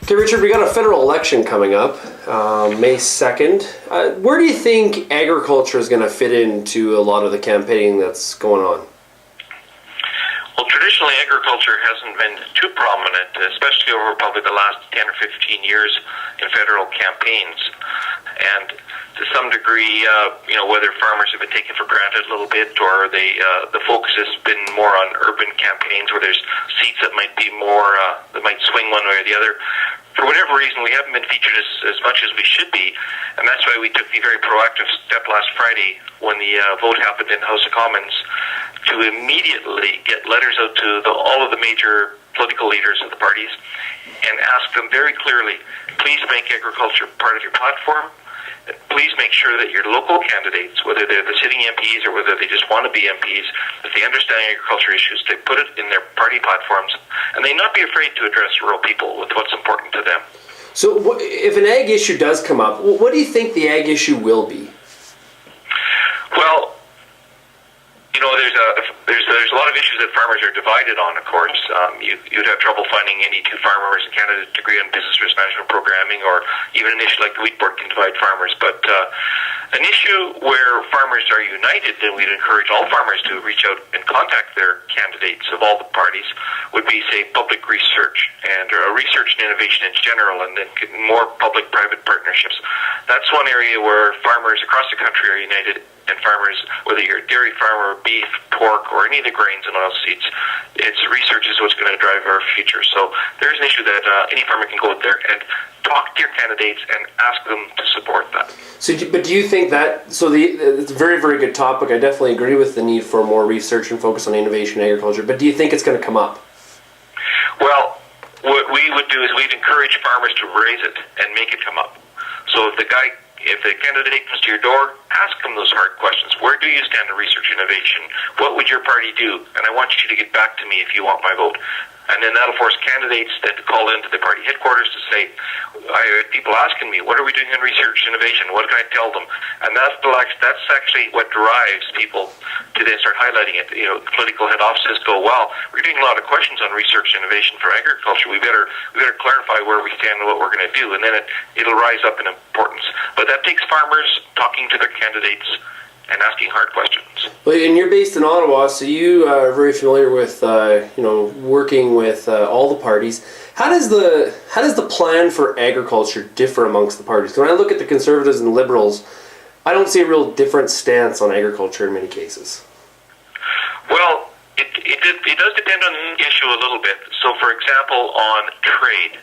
Okay, Richard, we got a federal election coming up, May 2nd. Where do you think agriculture is going to fit into a lot of the campaigning that's going on? Well, traditionally, agriculture hasn't been too prominent, especially over probably the last 10 or 15 years in federal campaigns. And to some degree, whether farmers have been taken for granted a little bit, or the focus has been more on urban campaigns where there's seats that might be more, that might swing one way or the other. For whatever reason, we haven't been featured as much as we should be, and that's why we took the very proactive step last Friday when the vote happened in the House of Commons to immediately get letters out to all of the major political leaders of the parties and ask them very clearly, please make agriculture part of your platform. Please make sure that your local candidates, whether they're the sitting MPs or whether they just want to be MPs, that they understand agriculture issues, they put it in their party platforms, and they not be afraid to address rural people with what's important to them. So if an ag issue does come up, what do you think the ag issue will be? Well, there's a lot of issues that farmers are divided on, of course. You'd have trouble finding any two farmers in Canada to agree on business risk management programming, or even an issue like the wheat board can divide farmers. But an issue where farmers are united, and we'd encourage all farmers to reach out and contact their candidates of all the parties, would be, say, public research and research and innovation in general, and then more public-private partnerships. That's one area where farmers across the country are united, and farmers, whether you're a dairy farmer, beef, pork, or any of the grains and oilseeds, it's research is what's going to drive our future. So there's an issue that any farmer can go out there and talk to your candidates and ask them to support that. But do you think that, it's a very, very good topic. I definitely agree with the need for more research and focus on innovation in agriculture, but do you think it's going to come up? Well, what we would do is we'd encourage farmers to raise it and make it come up. So if the candidate comes to your door, ask them those hard questions. Where do you stand in research innovation? What would your party do? And I want you to get back to me if you want my vote. And then that'll force candidates then to call into the party headquarters to say, I have people asking me, what are we doing in research innovation? What can I tell them? And that's actually what drives people to then start highlighting it. Political head offices go, well, we're getting a lot of questions on research innovation for agriculture. We better clarify where we stand and what we're going to do. And then it'll rise up in importance. But that takes farmers talking to their candidates and asking hard questions. Well, and you're based in Ottawa, so you are very familiar with working with all the parties. How does the plan for agriculture differ amongst the parties? When I look at the Conservatives and Liberals, I don't see a real different stance on agriculture in many cases. Well, it does depend on the issue a little bit. So, for example, on trade,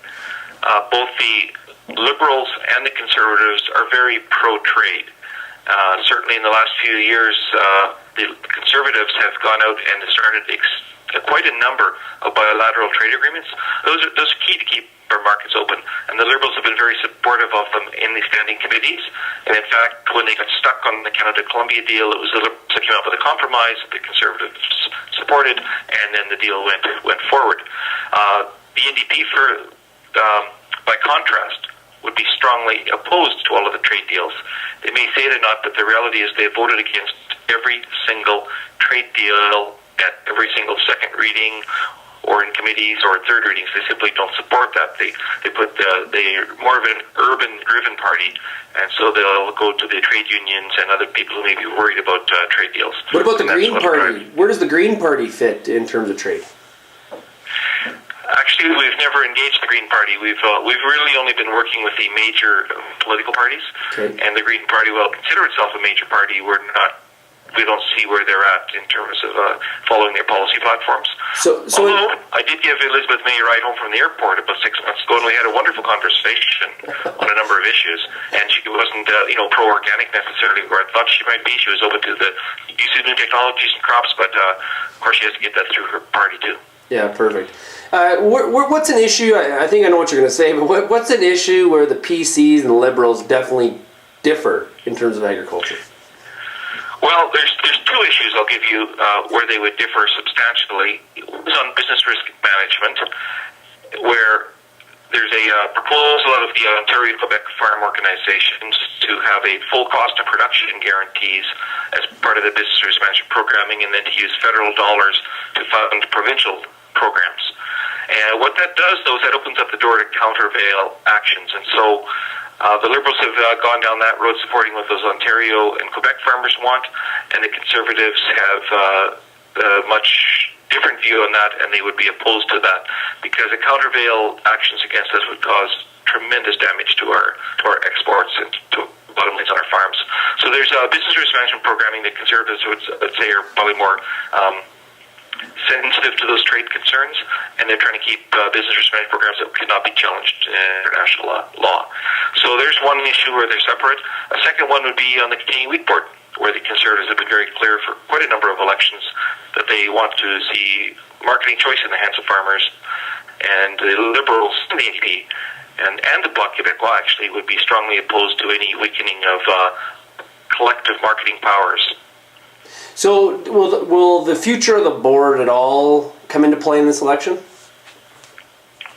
both the Liberals and the Conservatives are very pro-trade. Certainly in the last few years, the Conservatives have gone out and started quite a number of bilateral trade agreements. Those are key to keep our markets open, and the Liberals have been very supportive of them in the standing committees. And in fact, when they got stuck on the Canada-Colombia deal, it was the Liberals that came up with a compromise that the Conservatives supported, and then the deal went forward. The NDP, by contrast, would be strongly opposed to all of the trade deals. They may say they're not, but the reality is they voted against every single trade deal at every single second reading or in committees or third readings. They simply don't support that. They're more of an urban-driven party, and so they'll go to the trade unions and other people who may be worried about trade deals. What about the Green Party? Where does the Green Party fit in terms of trade? Actually, we've never engaged the Green Party. We've really only been working with the major political parties, okay. And the Green Party, while consider itself a major party, we don't see where they're at in terms of following their policy platforms. Although I did give Elizabeth May a ride home from the airport about 6 months ago, and we had a wonderful conversation on a number of issues. And she wasn't, pro-organic necessarily, where I thought she might be. She was open to the use of new technologies and crops, but of course she has to get that through her party too. Yeah, perfect. What's an issue? I think I know what you're going to say, but what's an issue where the PCs and the Liberals definitely differ in terms of agriculture? Well, there's two issues I'll give you where they would differ substantially. One is on business risk management, where there's a proposal out of the Ontario Quebec farm organizations to have a full cost of production guarantees as part of the business risk management programming, and then to use federal dollars to fund provincial programs. And what that does, though, is that opens up the door to countervail actions. And so the Liberals have gone down that road, supporting what those Ontario and Quebec farmers want, and the Conservatives have a much different view on that, and they would be opposed to that because the countervail actions against us would cause tremendous damage to our exports and to bottom lines on our farms. So there's business risk management programming that Conservatives would say are probably more sensitive to those trade concerns, and they're trying to keep business risk management programs that cannot be challenged in international law. So there's one issue where they're separate. A second one would be on the Canadian Wheat Board, where the Conservatives have been very clear for quite a number of elections that they want to see marketing choice in the hands of farmers, and the Liberals and the NDP and the Bloc Québécois actually would be strongly opposed to any weakening of collective marketing powers. So will the future of the board at all come into play in this election?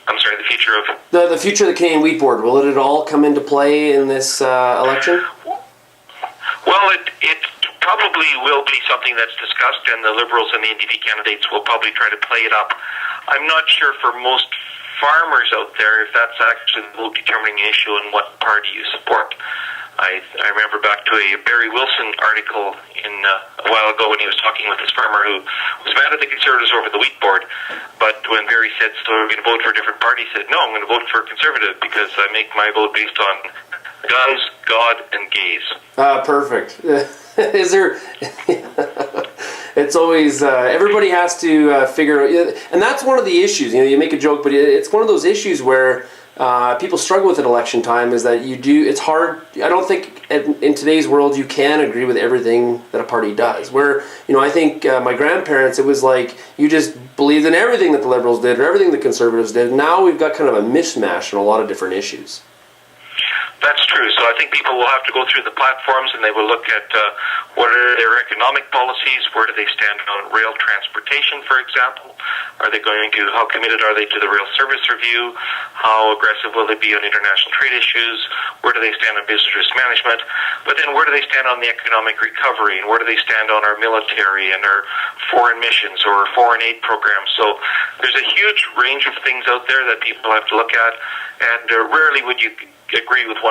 I'm sorry, the future of... The future of the Canadian Wheat Board, will it at all come into play in this election? Well, it probably will be something that's discussed, and the Liberals and the NDP candidates will probably try to play it up. I'm not sure for most farmers out there if that's actually the determining issue in what party you support. I remember back to a Barry Wilson article a while ago when he was talking with this farmer who was mad at the Conservatives over the wheat board, but when Barry said, so we're going to vote for a different party, he said, no, I'm going to vote for a Conservative because I make my vote based on guns, God, and gays. Perfect. Is there... It's always... everybody has to figure out... And that's one of the issues. You make a joke, but it's one of those issues where people struggle with at election time, is that it's hard. I don't think in today's world you can agree with everything that a party does. Where, I think my grandparents, it was like you just believed in everything that the Liberals did or everything the Conservatives did. Now we've got kind of a mishmash on a lot of different issues. That's true. So I think people will have to go through the platforms and they will look at what are their economic policies, where do they stand on rail transportation, for example. How committed are they to the rail service review? How aggressive will they be on international trade issues? Where do they stand on business risk management? But then where do they stand on the economic recovery? And where do they stand on our military and our foreign missions or foreign aid programs? So there's a huge range of things out there that people have to look at, and rarely would you agree with 100%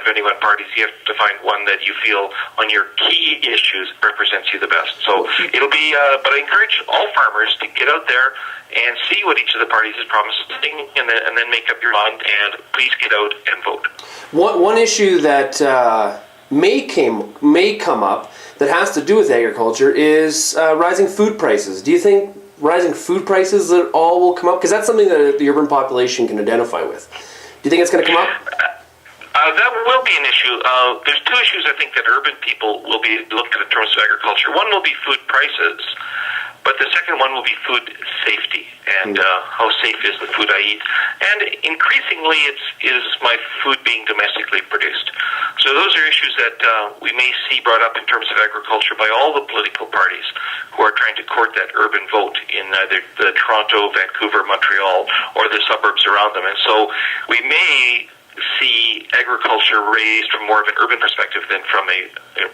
of any one party. You have to find one that you feel on your key issues represents you the best. So it'll be, but I encourage all farmers to get out there and see what each of the parties is promising, and then make up your mind, and please get out and vote. One issue that may come up that has to do with agriculture is rising food prices. Do you think rising food prices at all will come up? Because that's something that the urban population can identify with. Do you think it's going to come up? That will be an issue. There's two issues I think that urban people will be looked at in terms of agriculture. One will be food prices, but the second one will be food safety and how safe is the food I eat. And increasingly, is my food being domestically produced. So those are issues that we may see brought up in terms of agriculture by all the political parties who are trying to court that urban vote in either the Toronto, Vancouver, Montreal, or the suburbs around them. And so we may see agriculture raised from more of an urban perspective than from a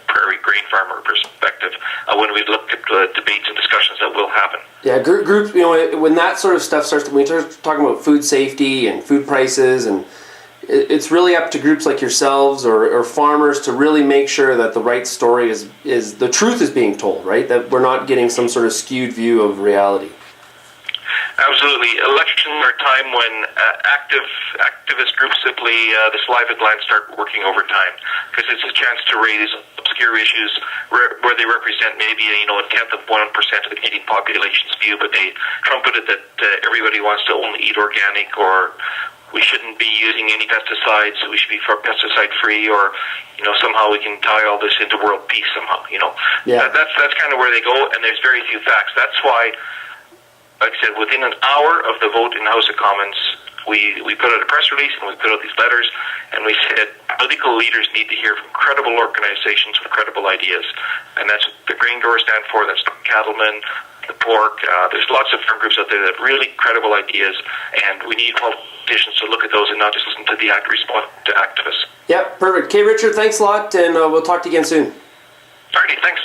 prairie grain farmer perspective when we look at the debates and discussions that will happen. Yeah, groups, when that sort of stuff starts, when we start talking about food safety and food prices, and it's really up to groups like yourselves or farmers to really make sure that the right story is the truth is being told, right? That we're not getting some sort of skewed view of reality. Absolutely. Elections are a time when activist groups simply, the saliva glands start working overtime, because it's a chance to raise obscure issues where they represent maybe a tenth of 1% of the Canadian population's view, but they trumpeted that everybody wants to only eat organic, or we shouldn't be using any pesticides, so we should be pesticide free, or somehow we can tie all this into world peace somehow. Yeah. That's kind of where they go, and there's very few facts. That's why, like I said, within an hour of the vote in the House of Commons, we put out a press release and we put out these letters, and we said political leaders need to hear from credible organizations with credible ideas. And that's what the grain growers stand for, that's the cattlemen, the pork. There's lots of farm groups out there that have really credible ideas, and we need politicians to look at those and not just listen to the response to activists. Yeah, perfect. Okay, Richard, thanks a lot, and we'll talk to you again soon. Alrighty, thanks.